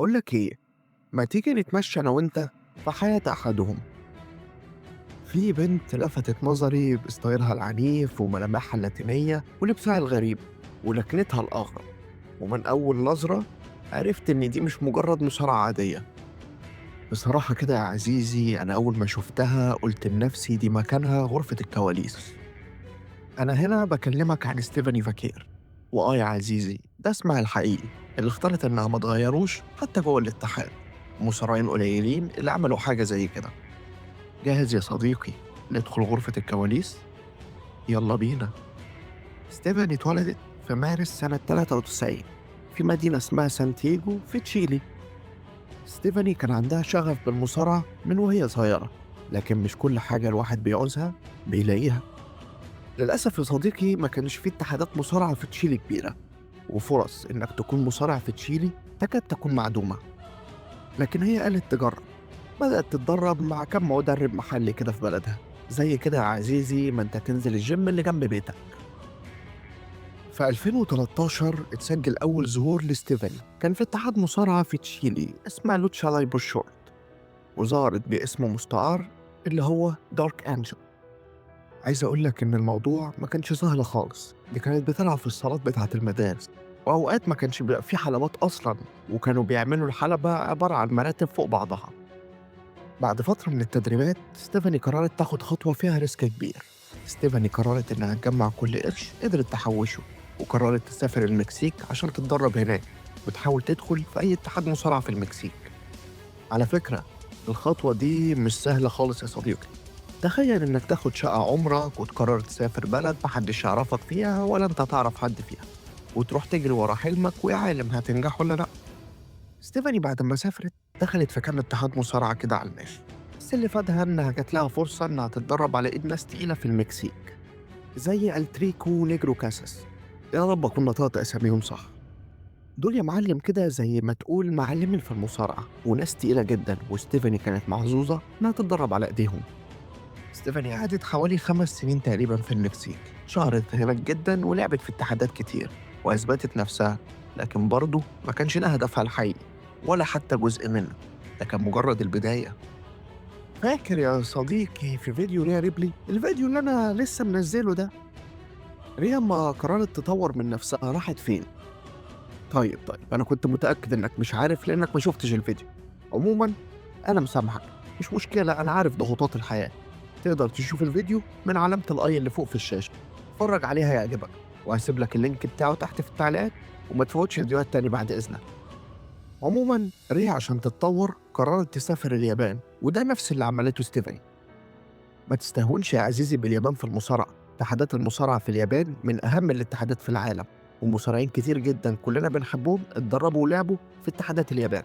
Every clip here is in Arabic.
بقولك ايه، ما تيجي نتمشى انا وانت في حياة احدهم. في بنت لفتت نظري بستايلها العنيف وملامحها اللاتينية ولبسها الغريب ولكنتها الأغرب، ومن أول نظرة عرفت إن دي مش مجرد مصارعة عادية. بصراحة كده يا عزيزي، أنا أول ما شفتها قلت لنفسي دي مكانها غرفة الكواليس. أنا هنا بكلمك عن ستيفاني فاكير، وآه يا عزيزي ده اسمها الحقيقي اللي اختارت إنها ما تغيروش حتى جوه الاتحاد. مصارعين قليلين اللي عملوا حاجة زي كده. جاهز يا صديقي ندخل غرفة الكواليس؟ يلا بينا. ستيفاني اتولدت في مارس سنة 93 في مدينة اسمها سانتياغو في تشيلي. ستيفاني كان عندها شغف بالمصارعة من وهي صغيرة، لكن مش كل حاجة الواحد بيعوزها بيلاقيها. للأسف يا صديقي ما كانش في اتحادات مصارعة في تشيلي كبيرة، وفرص إنك تكون مصارع في تشيلي تكاد تكون معدومة. لكن هي قالت تجرب، بدأت تتدرب مع كم مدرب محلي كده في بلدها. زي كده يا عزيزي ما انت تنزل الجيم اللي جنب بيتك. في 2013 اتسجل أول ظهور لستيفاني، كان في اتحاد مصارعة في تشيلي اسمها لوتشا لايبو شورت، وظهرت باسمه مستعار اللي هو دارك أنجل. عايز أقول لك إن الموضوع ما كانش سهل خالص، دي كانت بتلعب في الصالات بتاعة المدارس، وأوقات ما كانش بيبقى في حلبات أصلا، وكانوا بيعملوا الحلبة عبارة عن مراتب فوق بعضها. بعد فترة من التدريبات ستيفاني قررت تاخد خطوة فيها ريسك كبير. ستيفاني قررت إنها تجمع كل قرش قدرت تحوشه، وقررت تسافر المكسيك عشان تتدرب هناك وتحاول تدخل في أي اتحاد مصارعة في المكسيك. على فكرة الخطوة دي مش سهلة خالص يا صديقي. تخيل إنك تاخد شقة عمرك وتقرر تسافر بلد محدش يعرفك فيها ولا أنت تعرف حد فيها، وتروح تجري ورا حلمك ويا عالم هتنجح ولا لأ. ستيفاني بعد ما سافرت دخلت في كام اتحاد مصارعة كده على الماشي، بس اللي فادها إنها جات لها فرصة إنها تتدرب على إيد ناس تقيلة في المكسيك زي التريكو ونيجرو كاساس. يا رب أكون نطقت أساميهم صح. دول يا معلم كده زي ما تقول معلمين في المصارعة وناس تقيلة جدا، وستيفاني كانت محظوظة إنها تتدرب على إيديهم. ستيفاني قعدت حوالي 5 سنين تقريبا في المكسيك، شهرت هناك جدا ولعبت في اتحادات كتير وأثبتت نفسها، لكن برضه ما كانش ده هدفها الحقيقي ولا حتى جزء منه، ده كان مجرد البداية. فاكر يا صديقي في فيديو ريا ريبلي، الفيديو اللي أنا لسه منزله ده، ريا ما قررت تطور من نفسها راحت فين؟ طيب أنا كنت متأكد إنك مش عارف لأنك ما شفتش الفيديو. عموما أنا مسامحك، مش مشكلة، أنا عارف ضغوطات الحياة. تقدر تشوف الفيديو من علامة الأي اللي فوق في الشاشة، اتفرج عليها يعجبك، وهسيب لك اللينك بتاعه تحت في التعليقات، وما تفوتش فيديوهات تاني بعد إذنك. عموما ريا عشان تتطور قررت تسافر اليابان، وده نفس اللي عملته ستيفاني. ما تستهونش يا عزيزي باليابان في المصارعة، اتحادات المصارعة في اليابان من أهم الاتحادات في العالم، ومصارعين كتير جدا كلنا بنحبهم اتدربوا ولعبوا في اتحادات اليابان،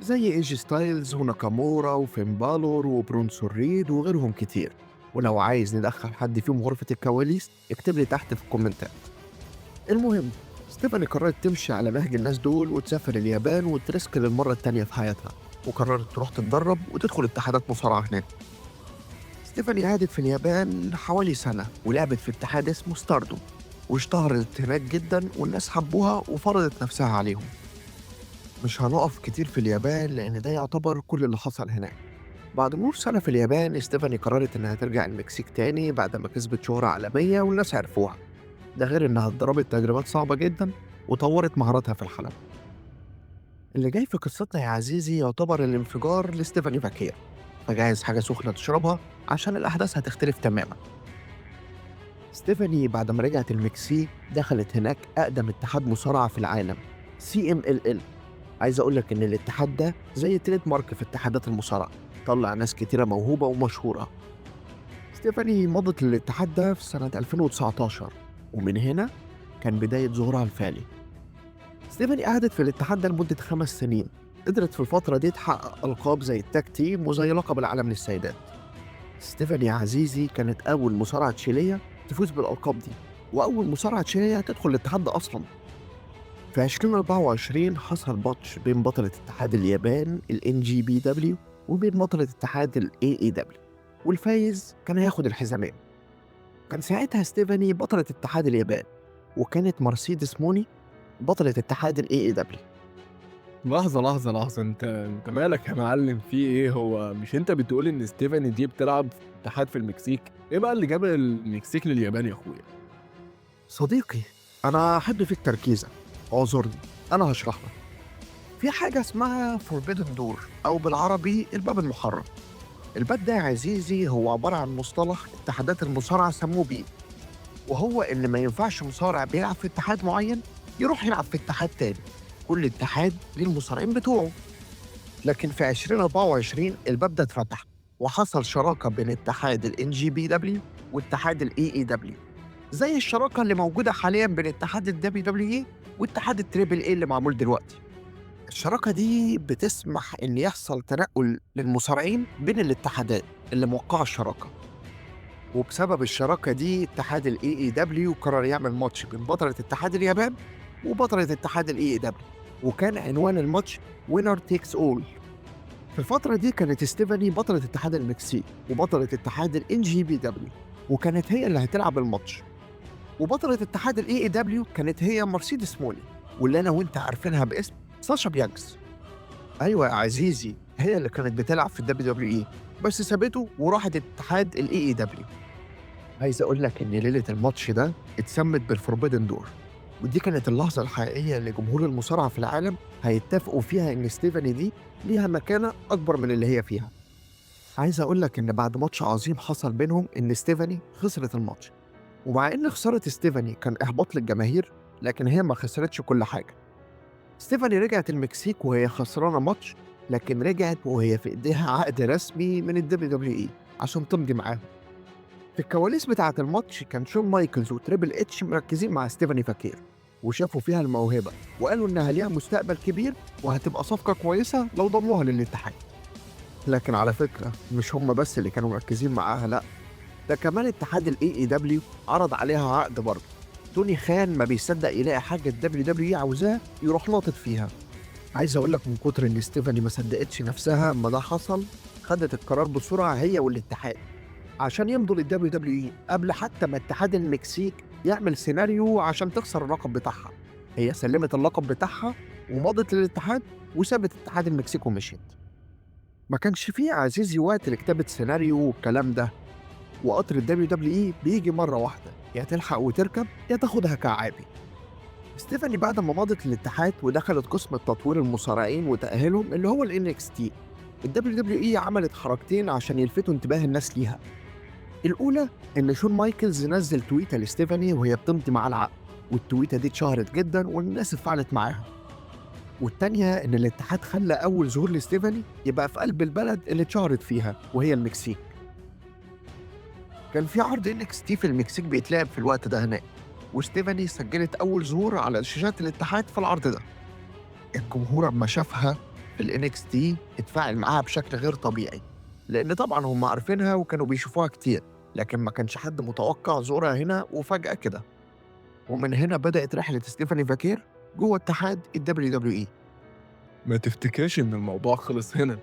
زي ايجي ستايلز وناكامورا وفين بالور وبرونسون ريد وغيرهم كتير. ولو عايز ندخل حد فيهم غرفة الكواليس اكتب لي تحت في الكومنتات. المهم، ستيفاني قررت تمشي على نهج الناس دول وتسافر اليابان وترسك للمرة التانية في حياتها، وقررت تروح تتدرب وتدخل اتحادات مصارعة هناك. ستيفاني قعدت في اليابان حوالي سنة ولعبت في اتحاد اسمه ستاردوم، واشتهرت هناك جدا والناس حبوها وفرضت نفسها عليهم. مش هنقف كتير في اليابان لأن ده يعتبر كل اللي حصل هناك. بعد مرور سنة في اليابان ستيفاني قررت إنها ترجع المكسيك تاني بعد ما كسبت شهرة عالمية والناس عرفوها. ده غير إنها اتدربت تدريبات صعبة جدا وطورت مهاراتها في الحلبة. اللي جاي في قصتنا يا عزيزي يعتبر الانفجار لستيفاني فاكير، فجهز حاجة سخنة تشربها عشان الأحداث هتختلف تماما. ستيفاني بعد ما رجعت المكسيك دخلت هناك أقدم اتحاد مصارعة في العالم، CMLL. عايز أقولك إن الاتحاد ده زي تريد مارك في اتحادات المصارعة، طلع ناس كتيرة موهوبة ومشهورة. ستيفاني مضت للاتحاد ده في سنة 2019، ومن هنا كان بداية ظهورها الفعلي. ستيفاني قعدت في الاتحاد ده لمدة 5 سنين، قدرت في الفترة دي تحقق ألقاب زي التاج تيم وزي لقب العالم للسيدات. ستيفاني يا عزيزي كانت أول مصارعة تشيلية تفوز بالألقاب دي، وأول مصارعة تشيلية تدخل الاتحاد ده أصلا. في 2024 حصل ماتش بين بطلة اتحاد اليابان ال NGPW وبين بطلة اتحاد ال AEW، والفايز كان هياخد الحزامين. كان ساعتها ستيفاني بطلة اتحاد اليابان، وكانت مرسيدس موني بطلة اتحاد ال AEW. لحظة، لحظة، لحظة، أنت مالك يا معلم في إيه؟ هو مش أنت بتقول إن ستيفاني دي بتلعب في اتحاد في المكسيك؟ إيه بقى اللي جاب المكسيك لليابان يا أخويا؟ صديقي، أنا أحب فيك تركيزك. اعذرني، أنا هشرح لك. في حاجة اسمها Forbidden Door أو بالعربي الباب المحرم. الباب ده يا عزيزي هو عبارة عن مصطلح اتحادات المصارعة سموه بيه، وهو إن ما ينفعش مصارع بيلعب في اتحاد معين يروح يلعب في اتحاد تاني. كل اتحاد ليه المصارعين بتوعه. لكن في 2024 الباب ده اتفتح، وحصل شراكة بين اتحاد ال NGPW واتحاد ال AEW، زي الشراكة اللي موجودة حاليا بين اتحاد ال WWE واتحاد التريبل اي اللي معمول دلوقتي. الشراكة دي بتسمح إن يحصل تنقل للمصارعين بين الاتحادات اللي موقعة الشراكة. وبسبب الشراكة دي اتحاد ال AEW قرر يعمل ماتش بين بطلة اتحاد اليابان وبطلة اتحاد ال AEW، وكان عنوان الماتش وينر تيكس اول. في الفترة دي كانت ستيفاني بطلة اتحاد المكسيك وبطلة اتحاد ال NGPW، وكانت هي اللي هتلعب الماتش. وبطلة اتحاد ال AEW كانت هي مرسيدس موني، واللي أنا وأنت عارفينها باسم ساشا بيانكس. أيوة يا عزيزي، هي اللي كانت بتلعب في الدبليو دبليو إي، بس سابته وراحت اتحاد ال AEW. عايز أقول لك إن ليلة الماتش ده اتسمت بالفوربيدن دور، ودي كانت اللحظة الحقيقية اللي جمهور المصارعة في العالم هيتفقوا فيها إن ستيفاني دي ليها مكانة أكبر من اللي هي فيها. عايز أقول لك إن بعد ماتش عظيم حصل بينهم إن ستيفاني خسرت الماتش، ومع إن خسارة ستيفاني كان إحباط للجماهير، لكن هي ما خسرتش كل حاجة. ستيفاني رجعت المكسيك وهي خسرانة ماتش، لكن رجعت وهي في إيديها عقد رسمي من الدبليو دبليو إي عشان تمضي معاهم. في الكواليس بتاعة الماتش كان شون مايكلز وتريبل اتش مركزين مع ستيفاني فاكير، وشافوا فيها الموهبة وقالوا إنها ليها مستقبل كبير وهتبقى صفقة كويسة لو ضموها للاتحاد. لكن على فكرة مش هم بس اللي كانوا مركزين معاها، لأ، ده كمان اتحاد ال AEW عرض عليها عقد برضه. توني خان ما بيصدق يلاقي حاجة ال WWE عاوزاه يروح ناطط فيها. عايز أقول لك من كتر إن ستيفاني ما صدقتش نفسها أما ده حصل، خدت القرار بسرعة هي والاتحاد عشان يمضوا لل WWE قبل حتى ما اتحاد المكسيك يعمل سيناريو عشان تخسر اللقب بتاعها. هي سلمت اللقب بتاعها ومضت للاتحاد وسابت اتحاد المكسيك ومشيت. ما كانش فيه يا عزيزي وقت لكتابة سيناريو والكلام ده، وقطر ال WWE بيجي مرة واحدة، يا تلحق وتركب يا تاخدها كعابي. ستيفاني بعد ما مضت للاتحاد ودخلت قسم التطوير المصارعين وتأهيلهم اللي هو ال NXT، ال WWE عملت حركتين عشان يلفتوا انتباه الناس ليها. الأولى إن شون مايكلز نزل تويتة لستيفاني وهي بتمضي مع العقد، والتويتة دي اتشهرت جدا والناس اتفاعلت معاها. والتانية إن الاتحاد خلى أول ظهور لستيفاني يبقى في قلب البلد اللي اتشهرت فيها وهي المكسيك. كان في عرض NXT في المكسيك بيتلعب في الوقت ده هناك، وستيفاني سجلت أول ظهور على شاشات الاتحاد في العرض ده. الجمهور أما شافها في ال NXT اتفاعل معاها بشكل غير طبيعي، لأن طبعا هم عارفينها وكانوا بيشوفوها كتير، لكن ما كانش حد متوقع ظهورها هنا وفجأة كده. ومن هنا بدأت رحلة ستيفاني فاكير جوه اتحاد ال WWE. ما تفتكرش إن الموضوع خلص هنا.